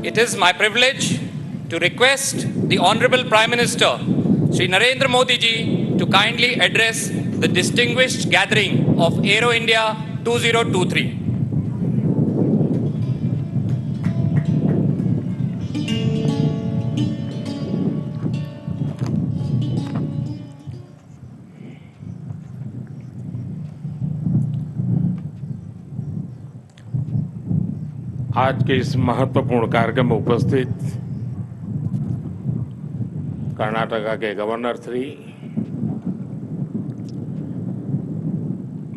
It is my privilege to request the Honorable Prime Minister, Shri Narendra Modi ji, to kindly address the distinguished gathering of Aero India 2023. आज के इस महत्वपूर्ण कार्यक्रम में उपस्थित कर्नाटका के गवर्नर श्री,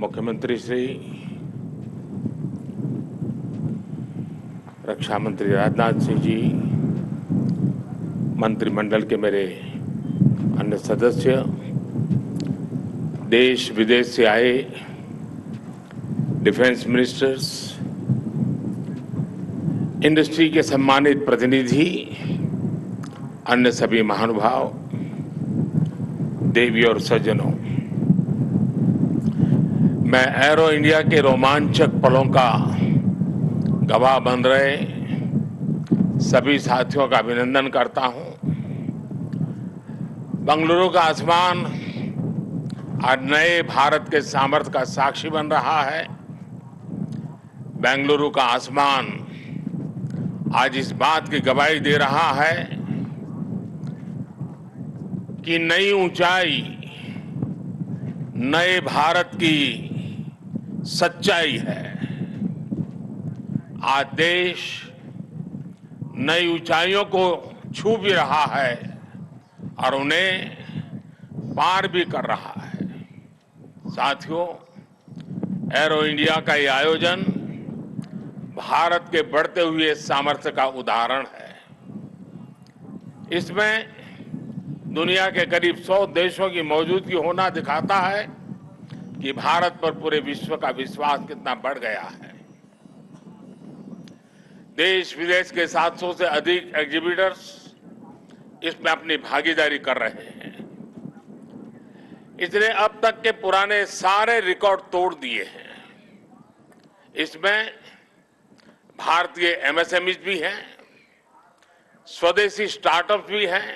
मुख्यमंत्री श्री, रक्षा मंत्री राजनाथ सिंह जी, मंत्रिमंडल के मेरे अन्य सदस्य, देश विदेश से आए डिफेंस मिनिस्टर्स, इंडस्ट्री के सम्मानित प्रतिनिधि, अन्य सभी महानुभाव, देवी और सज्जनों, मैं एरो इंडिया के रोमांचक पलों का गवाह बन रहे सभी साथियों का अभिनंदन करता हूं। बेंगलुरु का आसमान आज नए भारत के सामर्थ्य का साक्षी बन रहा है। बेंगलुरु का आसमान आज इस बात की गवाही दे रहा है कि नई ऊंचाई नए भारत की सच्चाई है। आज देश नई ऊंचाइयों को छू भी रहा है और उन्हें पार भी कर रहा है। साथियों, एरो इंडिया का ये आयोजन भारत के बढ़ते हुए सामर्थ्य का उदाहरण है। इसमें दुनिया के करीब 100 देशों की मौजूदगी होना दिखाता है कि भारत पर पूरे विश्व का विश्वास कितना बढ़ गया है। देश विदेश के 700 से अधिक एग्जीबिटर्स इसमें अपनी भागीदारी कर रहे हैं। इसने अब तक के पुराने सारे रिकॉर्ड तोड़ दिए हैं। इसमें भारतीय एमएसएमईज भी हैं, स्वदेशी स्टार्टअप्स भी हैं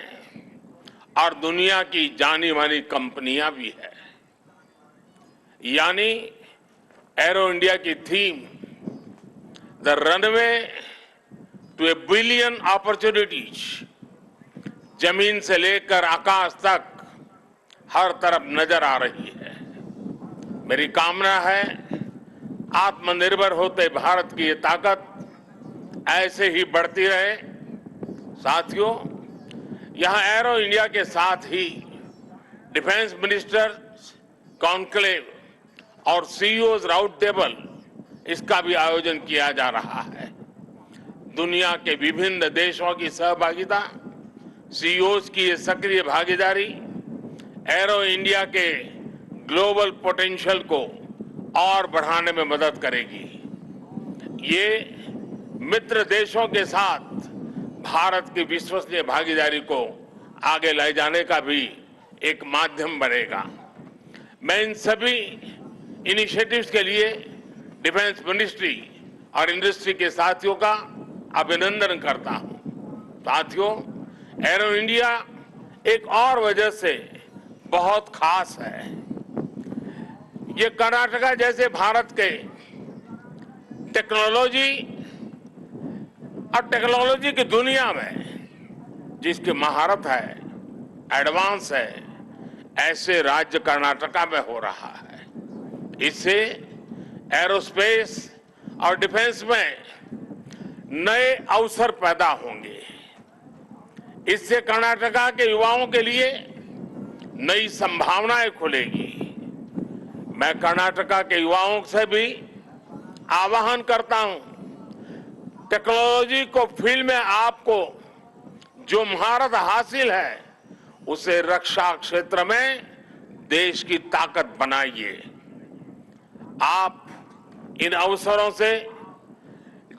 और दुनिया की जानी मानी कंपनियां भी हैं। यानी एरो इंडिया की theme the runway to a billion opportunities, जमीन से लेकर आकाश तक हर तरफ नजर आ रही है। मेरी कामना है आत्मनिर्भर होते भारत की ये ताकत ऐसे ही बढ़ती रहे। साथियों, यहां एरो इंडिया के साथ ही डिफेंस मिनिस्टर्स कॉन्क्लेव और सीईओज राउंड टेबल इसका भी आयोजन किया जा रहा है। दुनिया के विभिन्न देशों की सहभागिता, सीईओज की ये सक्रिय भागीदारी एरो इंडिया के ग्लोबल पोटेंशियल को और बढ़ाने में मदद करेगी। ये मित्र देशों के साथ भारत की विश्वसनीय भागीदारी को आगे ले जाने का भी एक माध्यम बनेगा। मैं इन सभी इनिशिएटिव्स के लिए डिफेंस मिनिस्ट्री और इंडस्ट्री के साथियों का अभिनंदन करता हूं। साथियों, एरो इंडिया एक और वजह से बहुत खास है। ये कर्नाटका जैसे भारत के टेक्नोलॉजी की दुनिया में जिसकी महारत है, एडवांस है, ऐसे राज्य कर्नाटका में हो रहा है। इससे एरोस्पेस और डिफेंस में नए अवसर पैदा होंगे। इससे कर्नाटका के युवाओं के लिए नई संभावनाएं खुलेगी। मैं कर्नाटका के युवाओं से भी आह्वान करता हूं, टेक्नोलॉजी को फील्ड में आपको जो महारत हासिल है उसे रक्षा क्षेत्र में देश की ताकत बनाइए। आप इन अवसरों से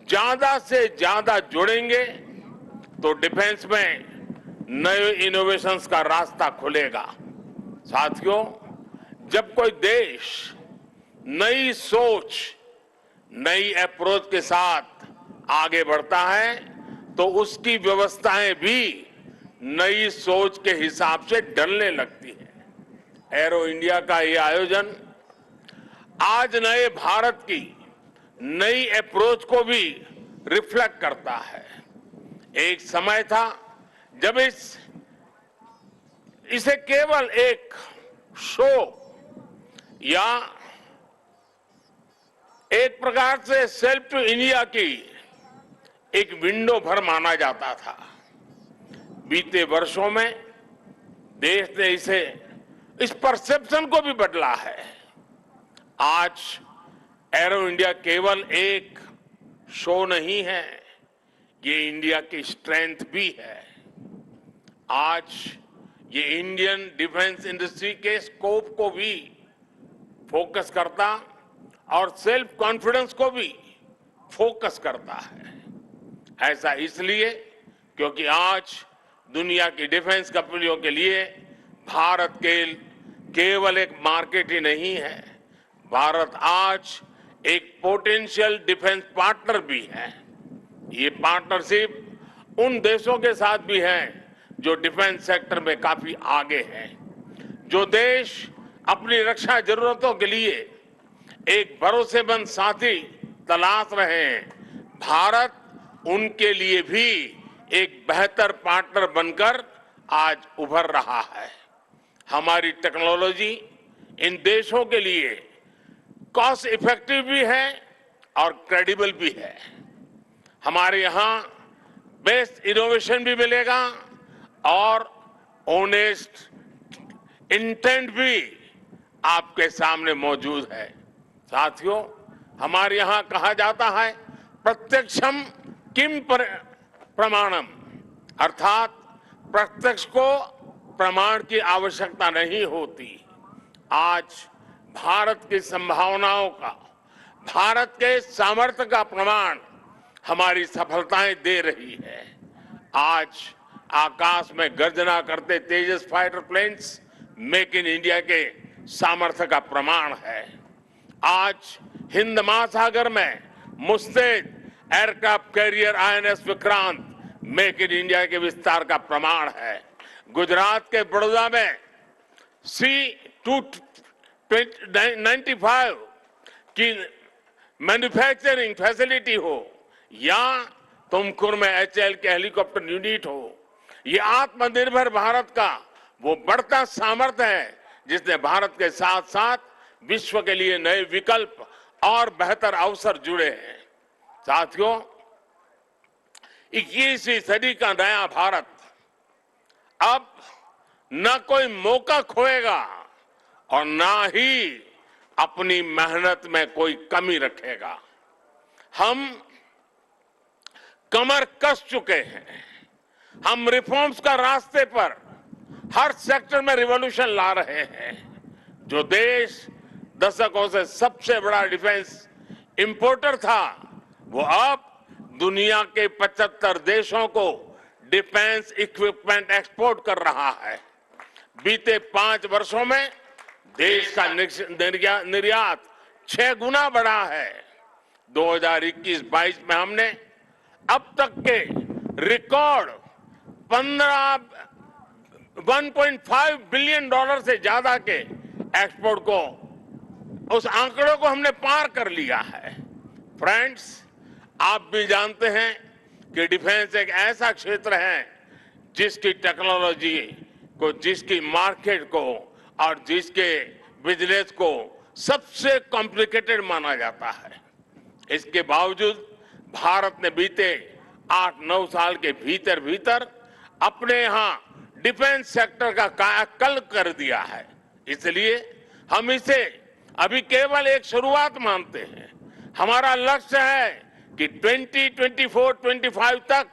ज्यादा जुड़ेंगे तो डिफेंस में नए इनोवेशंस का रास्ता खुलेगा। साथियों, जब कोई देश नई सोच, नई अप्रोच के साथ आगे बढ़ता है तो उसकी व्यवस्थाएं भी नई सोच के हिसाब से ढलने लगती है। एरो इंडिया का ये आयोजन आज नए भारत की नई अप्रोच को भी रिफ्लेक्ट करता है। एक समय था जब इसे केवल एक शो या एक प्रकार से सेल्फ टू इंडिया की एक विंडो भर माना जाता था। बीते वर्षों में देश ने इस परसेप्शन को भी बदला है। आज एरो इंडिया केवल एक शो नहीं है, ये इंडिया की स्ट्रेंथ भी है। आज ये इंडियन डिफेंस इंडस्ट्री के स्कोप को भी फोकस करता और सेल्फ कॉन्फिडेंस को भी फोकस करता है। ऐसा इसलिए क्योंकि आज दुनिया की डिफेंस कंपनियों के लिए भारत केवल एक मार्केट ही नहीं है, भारत आज एक पोटेंशियल डिफेंस पार्टनर भी है। ये पार्टनरशिप उन देशों के साथ भी है जो डिफेंस सेक्टर में काफी आगे हैं, जो देश अपनी रक्षा जरूरतों के लिए एक भरोसेमंद साथी तलाश रहे हैं। भारत उनके लिए भी एक बेहतर पार्टनर बनकर आज उभर रहा है। हमारी टेक्नोलॉजी इन देशों के लिए कॉस्ट इफेक्टिव भी है और क्रेडिबल भी है। हमारे यहां बेस्ट इनोवेशन भी मिलेगा और ऑनेस्ट इंटेंट भी आपके सामने मौजूद है। साथियों, हमारे यहां कहा जाता है प्रत्यक्षम किम प्रमाणम, अर्थात प्रत्यक्ष को प्रमाण की आवश्यकता नहीं होती। आज भारत की संभावनाओं का, भारत के सामर्थ्य का प्रमाण हमारी सफलताएं दे रही है। आज आकाश में गर्जना करते Tejas fighter planes make in India के सामर्थ्य का प्रमाण है। आज हिंद महासागर में मुस्तैद aircraft carrier INS Vikrant make in India के विस्तार का प्रमाण है। गुजरात के बड़ौदा में C-295 की मैन्युफैक्चरिंग फैसिलिटी हो या तुमकुर में HAL के हेलीकॉप्टर यूनिट हो, ये आत्मनिर्भर भारत का वो बढ़ता सामर्थ्य है जिसने भारत के साथ साथ विश्व के लिए नए विकल्प और बेहतर अवसर जुड़े हैं। साथियों, 21वीं सदी का नया भारत अब न कोई मौका खोएगा और न ही अपनी मेहनत में कोई कमी रखेगा। हम कमर कस चुके हैं। हम रिफॉर्म्स का रास्ते पर हर सेक्टर में रिवॉल्यूशन ला रहे हैं। जो देश दशकों से सबसे बड़ा डिफेंस इंपोर्टर था, वो अब दुनिया के 75 देशों को डिफेंस इक्विपमेंट एक्सपोर्ट कर रहा है। बीते 5 वर्षों में देश का निर्यात 6 गुना बढ़ा है। 2021-22 में हमने अब तक के रिकॉर्ड 1.5 बिलियन डॉलर से ज्यादा के एक्सपोर्ट को, उस आंकड़ों को हमने पार कर लिया है। फ्रेंड्स, आप भी जानते हैं कि डिफेंस एक ऐसा क्षेत्र है जिसकी टेक्नोलॉजी को, जिसकी मार्केट को और जिसके बिजनेस को सबसे कॉम्प्लिकेटेड माना जाता है। इसके बावजूद भारत ने बीते 8-9 साल के भीतर अपने यहां डिफेंस सेक्टर का कायाकल्प कर दिया है। इसलिए हम इसे अभी केवल एक शुरुआत मानते हैं। हमारा लक्ष्य है कि 2024-25 तक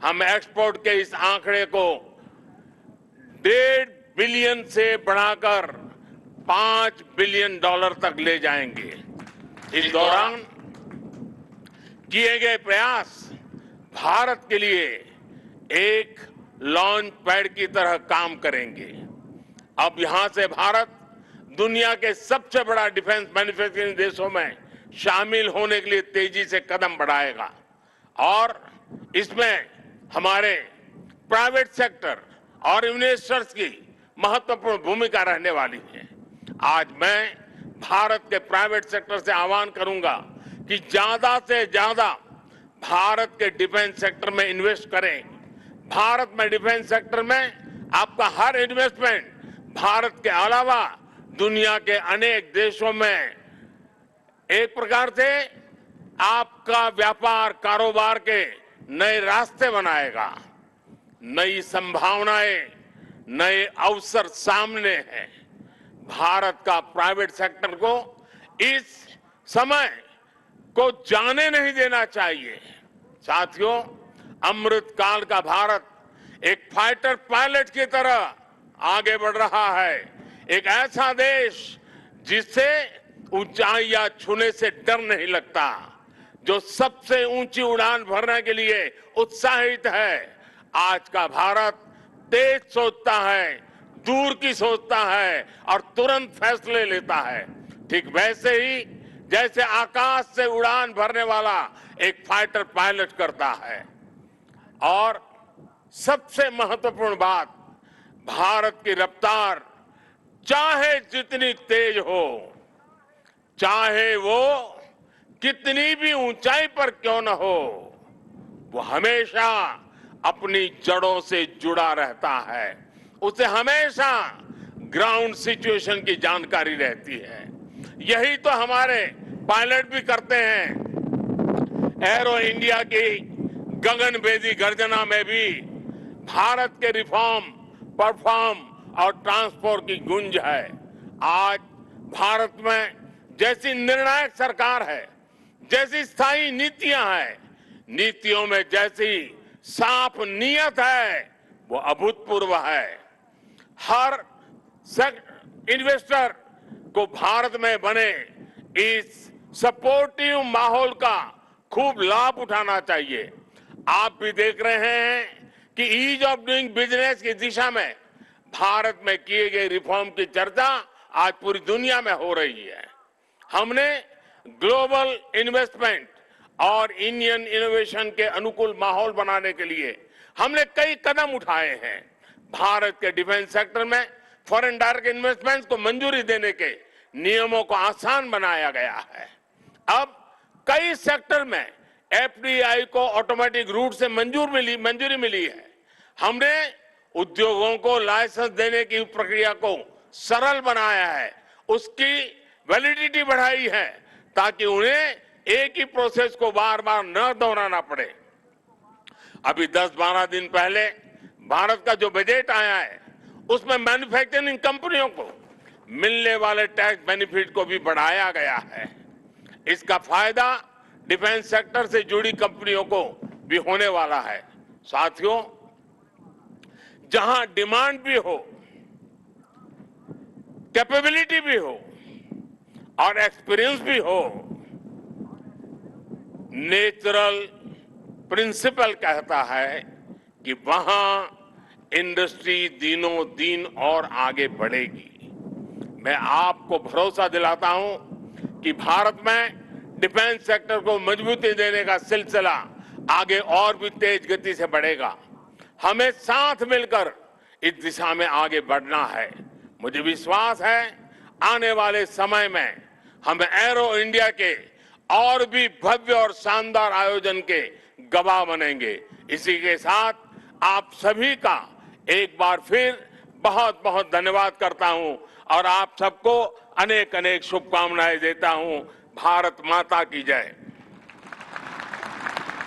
हम एक्सपोर्ट के इस आंकड़े को 1.5 बिलियन से बढ़ाकर 5 बिलियन डॉलर तक ले जाएंगे। इस दौरान किए गए प्रयास भारत के लिए एक लॉन्च पैड की तरह काम करेंगे। अब यहां से भारत दुनिया के सबसे बड़ा डिफेंस मैन्युफैक्चरिंग देशों में शामिल होने के लिए तेजी से कदम बढ़ाएगा और इसमें हमारे प्राइवेट सेक्टर और इन्वेस्टर्स की महत्वपूर्ण भूमिका रहने वाली है। आज मैं भारत के प्राइवेट सेक्टर से आह्वान करूंगा कि ज्यादा से ज्यादा भारत के डिफेंस सेक्टर में इन्वेस्ट करें। भारत में डिफेंस सेक्टर में आपका हर इन्वेस्टमेंट भारत के अलावा दुनिया के अनेक देशों में एक प्रकार से आपका व्यापार कारोबार के नए रास्ते बनाएगा। नई संभावनाएं, नए अवसर सामने हैं। भारत का प्राइवेट सेक्टर को इस समय को जाने नहीं देना चाहिए। साथियों, अमृत काल का भारत एक फाइटर पायलट की तरह आगे बढ़ रहा है। एक ऐसा देश जिससे ऊंचाइयां छूने से डर नहीं लगता, जो सबसे ऊंची उड़ान भरने के लिए उत्साहित है। आज का भारत तेज सोचता है, दूर की सोचता है और तुरंत फैसले लेता है। ठीक वैसे ही जैसे आकाश से उड़ान भरने वाला एक फाइटर पायलट करता है। और सबसे महत्वपूर्ण बात, भारत की रफ्तार चाहे जितनी तेज हो, चाहे वो कितनी भी ऊंचाई पर क्यों न हो, वो हमेशा अपनी जड़ों से जुड़ा रहता है। उसे हमेशा ग्राउंड सिचुएशन की जानकारी रहती है। यही तो हमारे पायलट भी करते हैं। एरो इंडिया की गगनभेदी गर्जना में भी भारत के रिफॉर्म, परफॉर्म और ट्रांसपोर्ट की गूंज है। आज भारत में जैसी निर्णायक सरकार है, जैसी स्थायी नीतियां हैं, नीतियों में जैसी साफ नीयत है, वो अभूतपूर्व है। हर इन्वेस्टर को भारत में बने इस सपोर्टिव माहौल का खूब लाभ उठाना चाहिए। आप भी देख रहे हैं कि ईज ऑफ डूइंग बिजनेस की दिशा में भारत में किए गए रिफॉर्म की चर्चा आज पूरी दुनिया में हो रही है। हमने ग्लोबल इन्वेस्टमेंट और इंडियन इनोवेशन के अनुकूल माहौल बनाने के लिए हमने कई कदम उठाए हैं। भारत के डिफेंस सेक्टर में फॉरेन डायरेक्ट इन्वेस्टमेंट्स को मंजूरी देने के नियमों को आसान बनाया गया है। अब कई सेक्टर में एफडीआई को ऑटोमेटिक रूट से मंजूरी मिली है। हमने उद्योगों को लाइसेंस देने की प्रक्रिया को सरल बनाया है, उसकी वैलिडिटी बढ़ाई है, ताकि उन्हें एक ही प्रोसेस को बार बार न दोहराना पड़े। अभी 10-12 दिन पहले भारत का जो बजट आया है, उसमें मैन्युफैक्चरिंग कंपनियों को मिलने वाले टैक्स बेनिफिट को भी बढ़ाया गया है। इसका फायदा डिफेंस सेक्टर से जुड़ी कंपनियों को भी होने वाला है। साथियों, जहां डिमांड भी हो, कैपेबिलिटी भी हो और एक्सपीरियंस भी हो, नेचुरल प्रिंसिपल कहता है कि वहां इंडस्ट्री दिनों दिन और आगे बढ़ेगी। मैं आपको भरोसा दिलाता हूं कि भारत में डिफेंस सेक्टर को मजबूती देने का सिलसिला आगे और भी तेज गति से बढ़ेगा। हमें साथ मिलकर इस दिशा में आगे बढ़ना है। मुझे विश्वास है आने वाले समय में हम एरो इंडिया के और भी भव्य और शानदार आयोजन के गवाह बनेंगे। इसी के साथ आप सभी का एक बार फिर बहुत बहुत धन्यवाद करता हूं और आप सबको अनेक अनेक शुभकामनाएं देता हूं। भारत माता की जय।